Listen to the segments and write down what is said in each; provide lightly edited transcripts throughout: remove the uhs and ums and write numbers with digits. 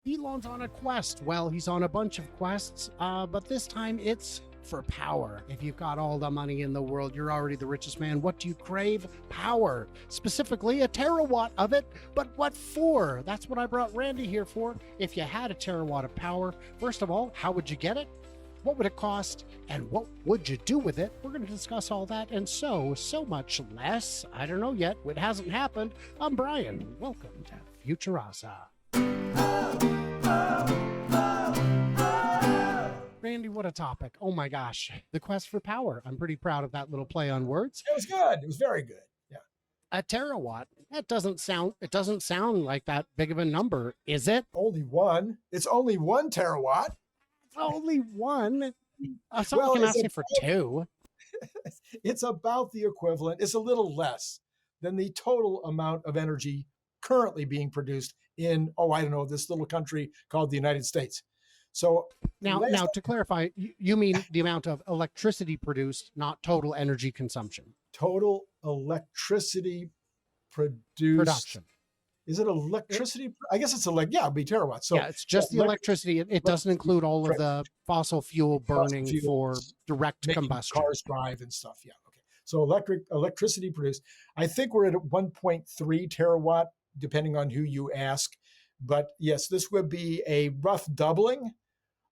Elon's on a quest. Well, he's on a bunch of quests, but this time it's for power. If you've got all the money in the world, you're already the richest man. What do you crave? Power. Specifically, a terawatt of it. But what for? That's what I brought Randy here for. If you had a terawatt of power, first of all, how would you get it? What would it cost? And what would you do with it? We're going to discuss all that and so much less. I don't know yet. It hasn't happened. I'm Brian. Welcome to Futurasa. Randy, what a topic. Oh my gosh. The quest for power. I'm pretty proud of that little play on words. It was good. It was very good. Yeah. A terawatt. It doesn't sound like that big of a number, is it? Only one. It's only 1 terawatt. Only one. Someone can ask you for 2. It's about the equivalent. It's a little less than the total amount of energy currently being produced in, this little country called the United States. So now to clarify, you mean the amount of electricity produced, not total energy consumption. Total electricity produced. Production. Is it electricity? I guess it's it'd be terawatts. So yeah, it's just the electricity. It doesn't include all of the fossil fuel burning for direct combustion. Cars drive and stuff. Yeah. Okay. So electricity produced. I think we're at 1.3 terawatt, depending on who you ask. But yes, this would be a rough doubling.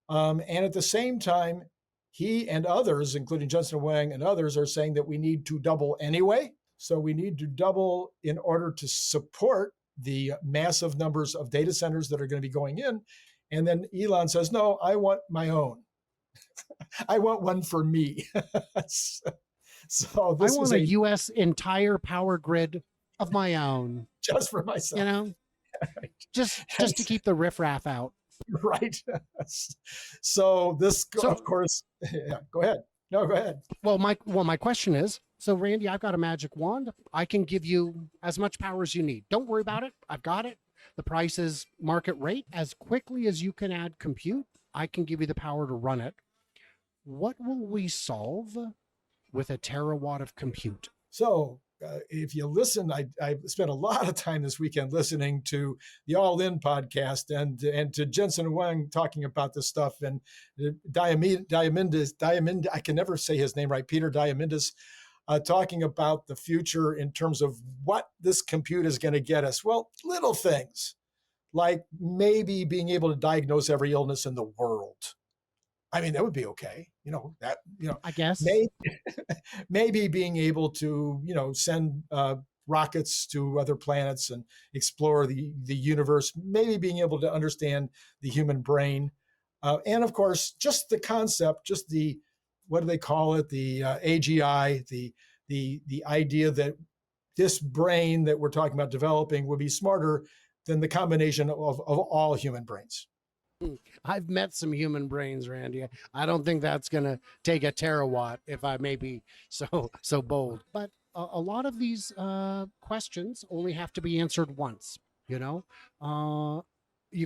And at the same time, he and others, including Jensen Huang and others, are saying that we need to double anyway. So we need to double in order to support the massive numbers of data centers that are going to be going in. And then Elon says, no, I want my own. I want one for me. So this I want a U.S. entire power grid of my own. Just for myself. You know, just to keep the riffraff out. Right. So this, of course, yeah, go ahead. No, go ahead. Well, my question is, so Randy, I've got a magic wand. I can give you as much power as you need. Don't worry about it. I've got it. The price is market rate. As quickly as you can add compute, I can give you the power to run it. What will we solve with a terawatt of compute? So if you listen, I spent a lot of time this weekend listening to the All In podcast and to Jensen Huang talking about this stuff, and Diamandis, I can never say his name right, Peter Diamandis, talking about the future in terms of what this compute is going to get us. Well, little things like maybe being able to diagnose every illness in the world. I mean, that would be okay. I guess maybe being able to, send rockets to other planets and explore the universe, maybe being able to understand the human brain. And of course, just the concept, just the, what do they call it? The AGI, the idea that this brain that we're talking about developing would be smarter than the combination of all human brains. I've met some human brains, Randy. I don't think that's going to take a terawatt, if I may be so bold. But a lot of these questions only have to be answered once. You've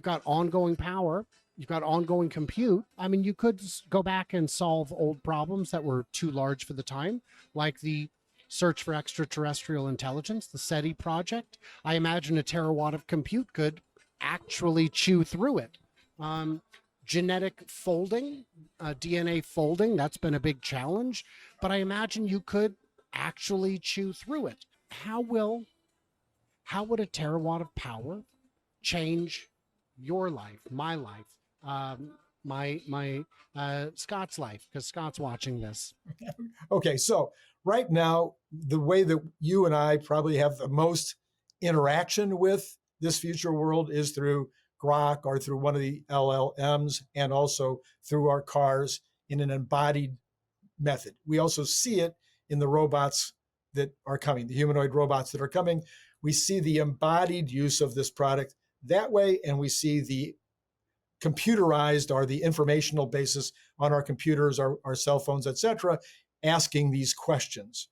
got ongoing power. You've got ongoing compute. I mean, you could go back and solve old problems that were too large for the time, like the search for extraterrestrial intelligence, the SETI project. I imagine a terawatt of compute could actually chew through it. Genetic folding, DNA folding, that's been a big challenge, but I imagine you could actually chew through it. How would a terawatt of power change your life, my life, my Scott's life, because Scott's watching this? Okay, so right now, the way that you and I probably have the most interaction with this future world is through Grok or through one of the LLMs, and also through our cars in an embodied method. We also see it in the robots that are coming, the humanoid robots that are coming. We see the embodied use of this product that way, and we see the computerized or the informational basis on our computers, our cell phones, et cetera, asking these questions.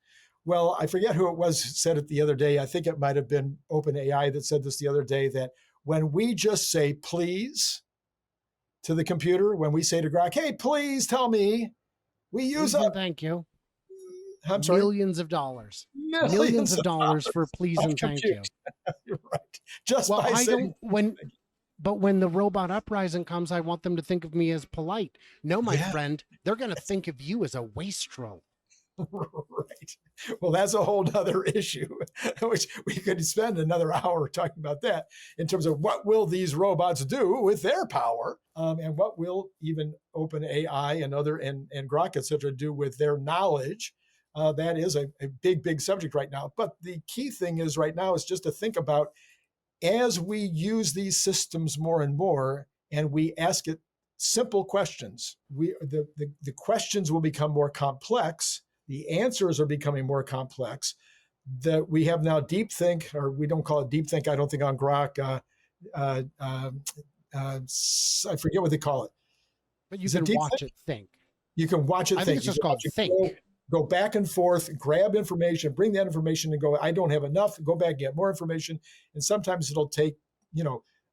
Well, I forget who it was said it the other day. I think it might have been OpenAI that said this the other day, that when we just say please to the computer, when we say to Grok, hey, please tell me, we use up. Thank you. I'm sorry. Millions of dollars. Millions of dollars for please and thank you. You're right. Just by saying. But when the robot uprising comes, I want them to think of me as polite. No, my Yeah. friend, they're going to think of you as a wastrel. Right. Well, that's a whole other issue, which we could spend another hour talking about that in terms of what will these robots do with their power, and what will even OpenAI and other and Grok, et cetera, do with their knowledge. That is a big subject right now. But the key thing is right now is just to think about, as we use these systems more and more, and we ask it simple questions, the questions will become more complex. The answers are becoming more complex. That we have now deep think, or we don't call it deep think, I don't think, on Grok. I forget what they call it. But you Is it can deep watch think? it think. You can watch it I think. think it's You just can called watch it think. go back and forth, grab information, bring that information and go, I don't have enough, go back, get more information. And sometimes it'll take,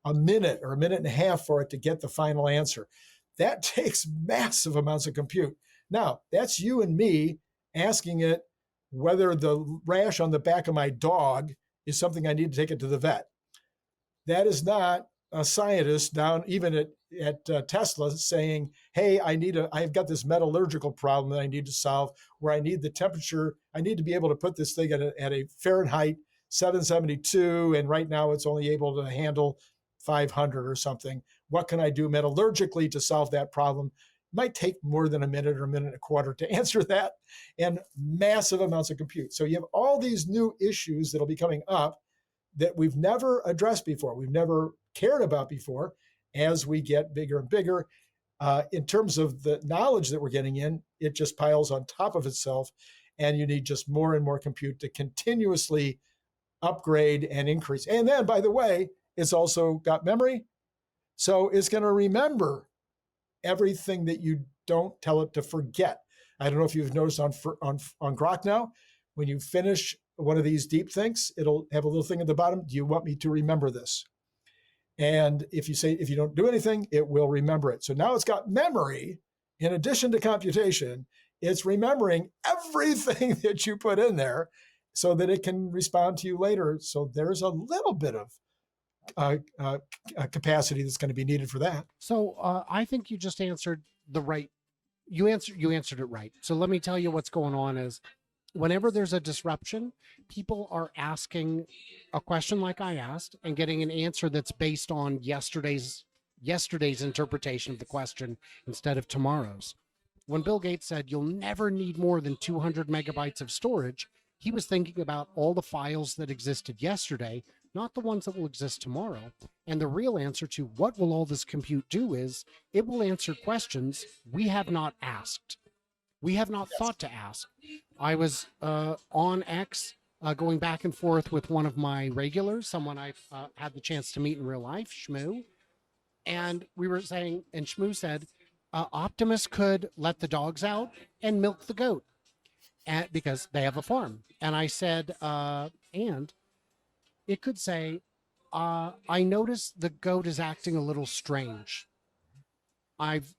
a minute or a minute and a half for it to get the final answer. That takes massive amounts of compute. Now, that's you and me asking it whether the rash on the back of my dog is something I need to take it to the vet. That is not a scientist down even at Tesla saying, "Hey, I've got this metallurgical problem that I need to solve, where I need the temperature. I need to be able to put this thing at a Fahrenheit 772, and right now it's only able to handle 500 or something. What can I do metallurgically to solve that problem?" It might take more than a minute or a minute and a quarter to answer that, and massive amounts of compute. So you have all these new issues that'll be coming up that we've never addressed before, we've never cared about before, as we get bigger and bigger. In terms of the knowledge that we're getting in, it just piles on top of itself, and you need just more and more compute to continuously upgrade and increase. And then, by the way, it's also got memory, so it's going to remember everything that you don't tell it to forget. I don't know if you've noticed on Grok now, when you finish one of these deep thinks, it'll have a little thing at the bottom. Do you want me to remember this? And if you don't do anything, it will remember it. So now it's got memory in addition to computation. It's remembering everything that you put in there so that it can respond to you later. So there's a little bit of capacity that's going to be needed for that. So I think you just answered you answered it right. So let me tell you what's going on is, whenever there's a disruption, people are asking a question like I asked and getting an answer that's based on yesterday's interpretation of the question instead of tomorrow's. When Bill Gates said you'll never need more than 200 megabytes of storage, he was thinking about all the files that existed yesterday, not the ones that will exist tomorrow. And the real answer to what will all this compute do is it will answer questions we have not asked. We have not thought to ask. I was on X going back and forth with one of my regulars, someone I've had the chance to meet in real life, Shmoo. And we were saying, and Shmoo said, Optimus could let the dogs out and milk the goat because they have a farm. And I said, and it could say, I noticed the goat is acting a little strange.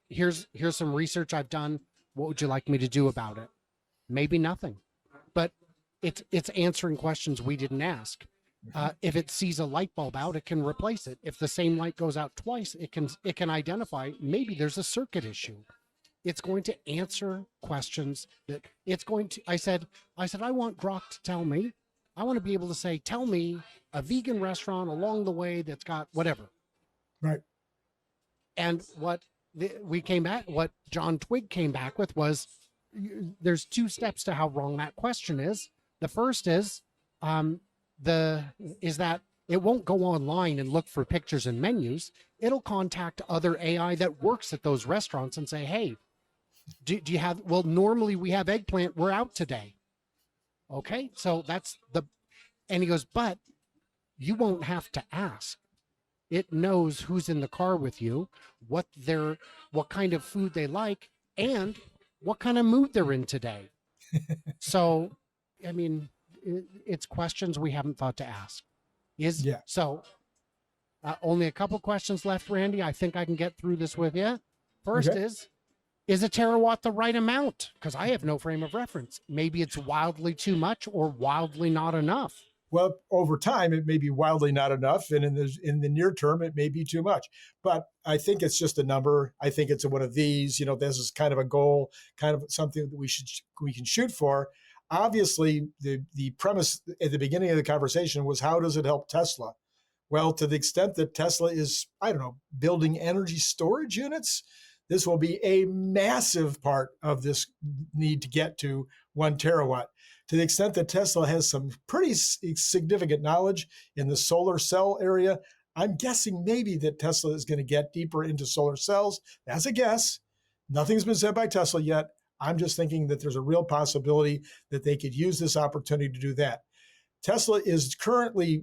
Here's some research I've done. What would you like me to do about it? Maybe nothing, but it's answering questions we didn't ask. If it sees a light bulb out, it can replace it. If the same light goes out twice, it can identify maybe there's a circuit issue. It's going to answer questions that it's going to. I said I want Grok to tell me. I want to be able to say, tell me a vegan restaurant along the way that's got whatever. Right. And what John Twig came back with was, there's two steps to how wrong that question is. The first is that it won't go online and look for pictures and menus. It'll contact other AI that works at those restaurants and say, hey, do you have, well, normally we have eggplant, we're out today. Okay, so and he goes, but you won't have to ask. It knows who's in the car with you, what kind of food they like, and what kind of mood they're in today. So, I mean, it's questions we haven't thought to ask. So, only a couple questions left, Randy. I think I can get through this with you. First is a terawatt the right amount? Because I have no frame of reference. Maybe it's wildly too much or wildly not enough. Well, over time, it may be wildly not enough, and in the near term, it may be too much. But I think it's just a number. I think it's one of these. This is kind of a goal, kind of something that we can shoot for. Obviously, the premise at the beginning of the conversation was, how does it help Tesla? Well, to the extent that Tesla is, I don't know, building energy storage units, this will be a massive part of this need to get to 1 terawatt. To the extent that Tesla has some pretty significant knowledge in the solar cell area, I'm guessing maybe that Tesla is going to get deeper into solar cells. That's a guess. Nothing's been said by Tesla yet. I'm just thinking that there's a real possibility that they could use this opportunity to do that. Tesla is currently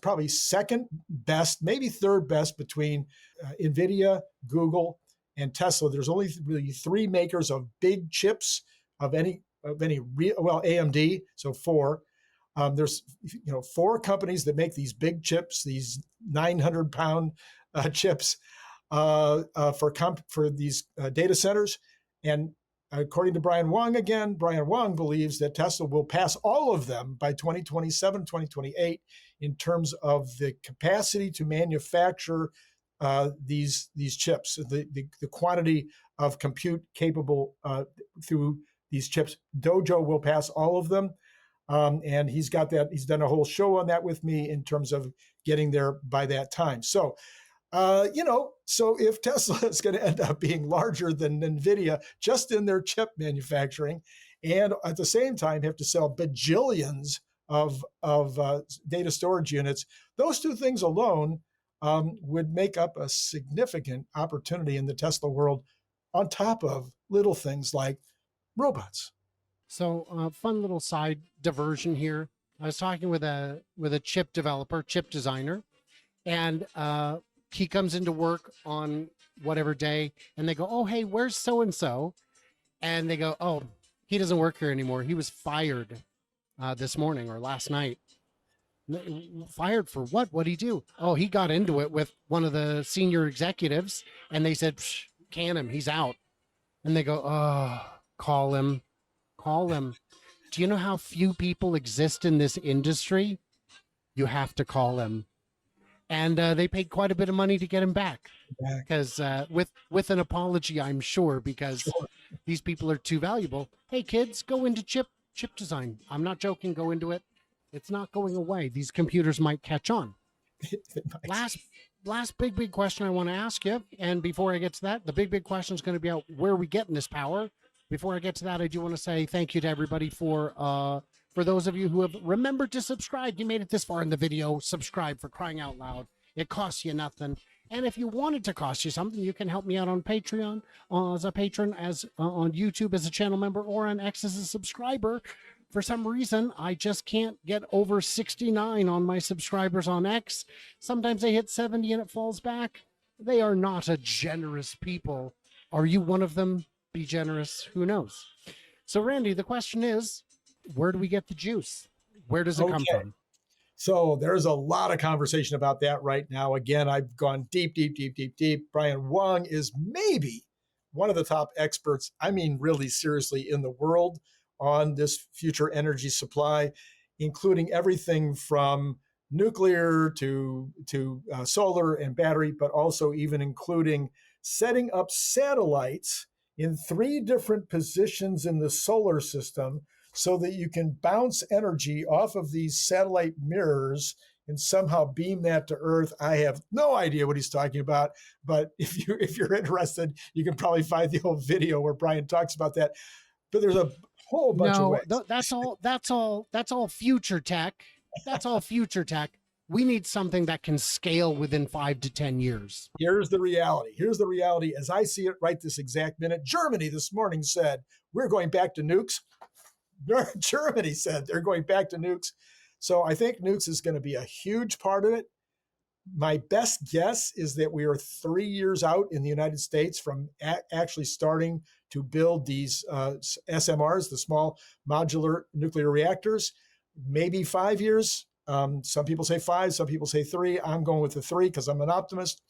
probably second best, maybe third best between NVIDIA, Google, and Tesla. There's only really three makers of big chips of any real, well, AMD, so four. There's four companies that make these big chips, these 900-pound chips for these data centers. And according to Brian Wang believes that Tesla will pass all of them by 2027, 2028 in terms of the capacity to manufacture these chips, the quantity of compute capable through these chips. Dojo will pass all of them. And he's got that. He's done a whole show on that with me in terms of getting there by that time. So, so if Tesla is going to end up being larger than NVIDIA just in their chip manufacturing, and at the same time have to sell bajillions of data storage units, those two things alone would make up a significant opportunity in the Tesla world, on top of little things like robots. So, fun little side diversion here. I was talking with a chip developer, chip designer, and he comes into work on whatever day, and they go, "Oh, hey, where's so and so?" And they go, "Oh, he doesn't work here anymore. He was fired this morning or last night." Fired for what? What'd he do? Oh, he got into it with one of the senior executives, and they said, "Can him. He's out." And they go, "Oh, call him. Call him." Do you know how few people exist in this industry? You have to call him. And they paid quite a bit of money to get him back, because with an apology, I'm sure, because these people are too valuable. Hey, kids, go into chip design. I'm not joking. Go into it. It's not going away. These computers might catch on. Last big question I want to ask you, and before I get to that, the big question is going to be out where are we getting this power. Before I get to that, I do want to say thank you to everybody for those of you who have remembered to subscribe. You made it this far in the video. Subscribe, for crying out loud. It costs you nothing. And if you wanted to cost you something, you can help me out on Patreon as a patron, as on YouTube as a channel member, or on X as a subscriber. For some reason, I just can't get over 69 on my subscribers on X. Sometimes I hit 70 and it falls back. They are not a generous people. Are you one of them? Be generous. Who knows? So, Randy, the question is, where do we get the juice? Where does it come from? So there's a lot of conversation about that right now. Again, I've gone deep. Brian Wang is maybe one of the top experts, I mean, really seriously, in the world on this future energy supply, including everything from nuclear to solar and battery, but also even including setting up satellites in 3 different positions in the solar system so that you can bounce energy off of these satellite mirrors and somehow beam that to Earth. I have no idea what he's talking about, but if you're interested, you can probably find the whole video where Brian talks about that. But there's a whole bunch of ways. That's all future tech. That's all future tech. We need something that can scale within 5 to 10 years. Here's the reality. As I see it right this exact minute. Germany this morning said, we're going back to nukes. Germany said they're going back to nukes. So I think nukes is going to be a huge part of it. My best guess is that we are 3 years out in the United States from actually starting to build these SMRs, the small modular nuclear reactors, maybe 5 years. Some people say 5, some people say 3. I'm going with the 3 because I'm an optimist.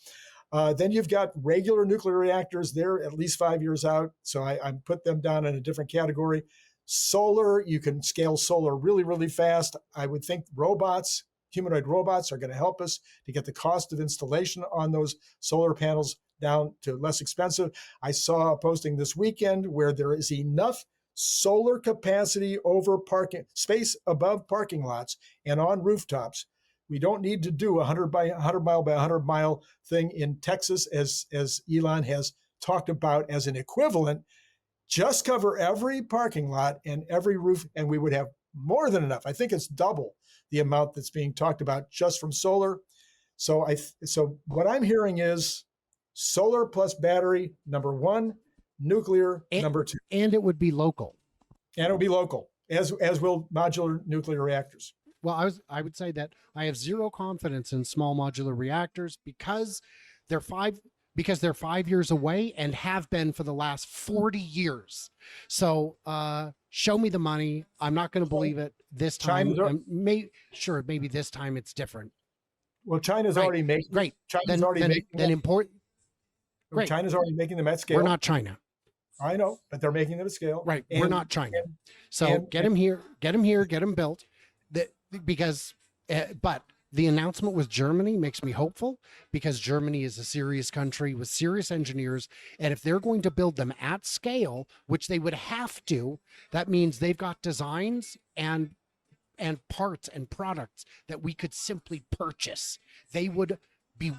Then you've got regular nuclear reactors. They're at least 5 years out. So I put them down in a different category. Solar, you can scale solar really, really fast. I would think robots, humanoid robots, are going to help us to get the cost of installation on those solar panels down to less expensive. I saw a posting this weekend where there is enough solar capacity over parking space above parking lots and on rooftops. We don't need to do a 100 mile by 100 mile thing in Texas, as Elon has talked about as an equivalent. Just cover every parking lot and every roof, and we would have more than enough. I think it's double the amount that's being talked about just from solar. So what I'm hearing is solar plus battery, number one, nuclear, number two. And it would be local. And it will be local, as will modular nuclear reactors. Well, I would say that I have zero confidence in small modular reactors because they're 5 years away and have been for the last 40 years. So show me the money. I'm not going to believe it this time. Maybe this time it's different. Well, China's already making. Great. China's already making. Then important. Great. China's already making them at scale. We're not China. I know, but they're making them at scale. Right. We're not China. So get them here, get them built. But the announcement with Germany makes me hopeful, because Germany is a serious country with serious engineers. And if they're going to build them at scale, which they would have to, that means they've got designs and parts and products that we could simply purchase. They would be,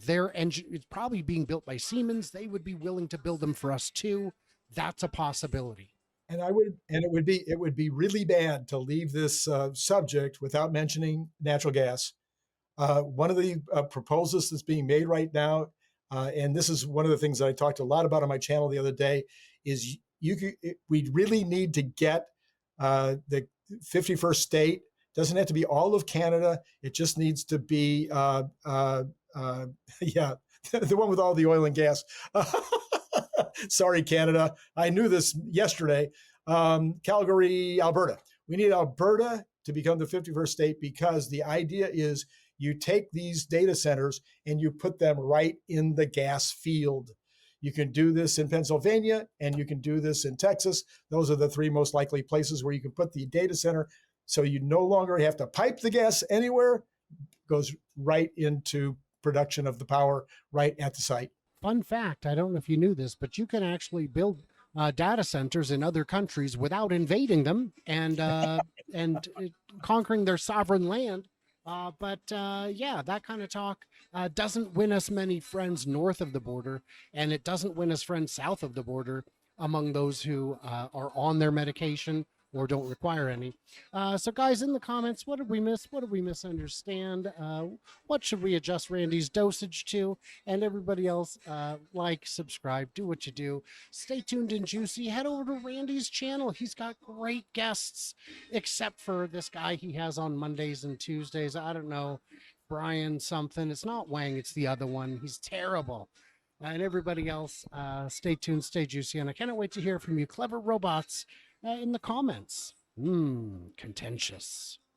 their engine is probably being built by Siemens. They would be willing to build them for us too. That's a possibility. And it would be really bad to leave this subject without mentioning natural gas. One of the proposals that's being made right now, and this is one of the things that I talked a lot about on my channel the other day, is we really need to get the 51st state. Doesn't have to be all of Canada. It just needs to be the one with all the oil and gas. Sorry, Canada. I knew this yesterday. Calgary, Alberta. We need Alberta to become the 51st state, because the idea is you take these data centers and you put them right in the gas field. You can do this in Pennsylvania and you can do this in Texas. Those are the three most likely places where you can put the data center. So you no longer have to pipe the gas anywhere. It goes right into production of the power right at the site. Fun fact, I don't know if you knew this, but you can actually build data centers in other countries without invading them and conquering their sovereign land. That kind of talk doesn't win us many friends north of the border, and it doesn't win us friends south of the border among those who are on their medication or don't require any. So guys, in the comments, what did we miss? What did we misunderstand? What should we adjust Randy's dosage to? And everybody else, like, subscribe, do what you do. Stay tuned and juicy. Head over to Randy's channel. He's got great guests, except for this guy he has on Mondays and Tuesdays. I don't know, Brian something. It's not Wang, it's the other one. He's terrible. And everybody else, stay tuned, stay juicy. And I cannot wait to hear from you, clever robots, in the comments. Contentious.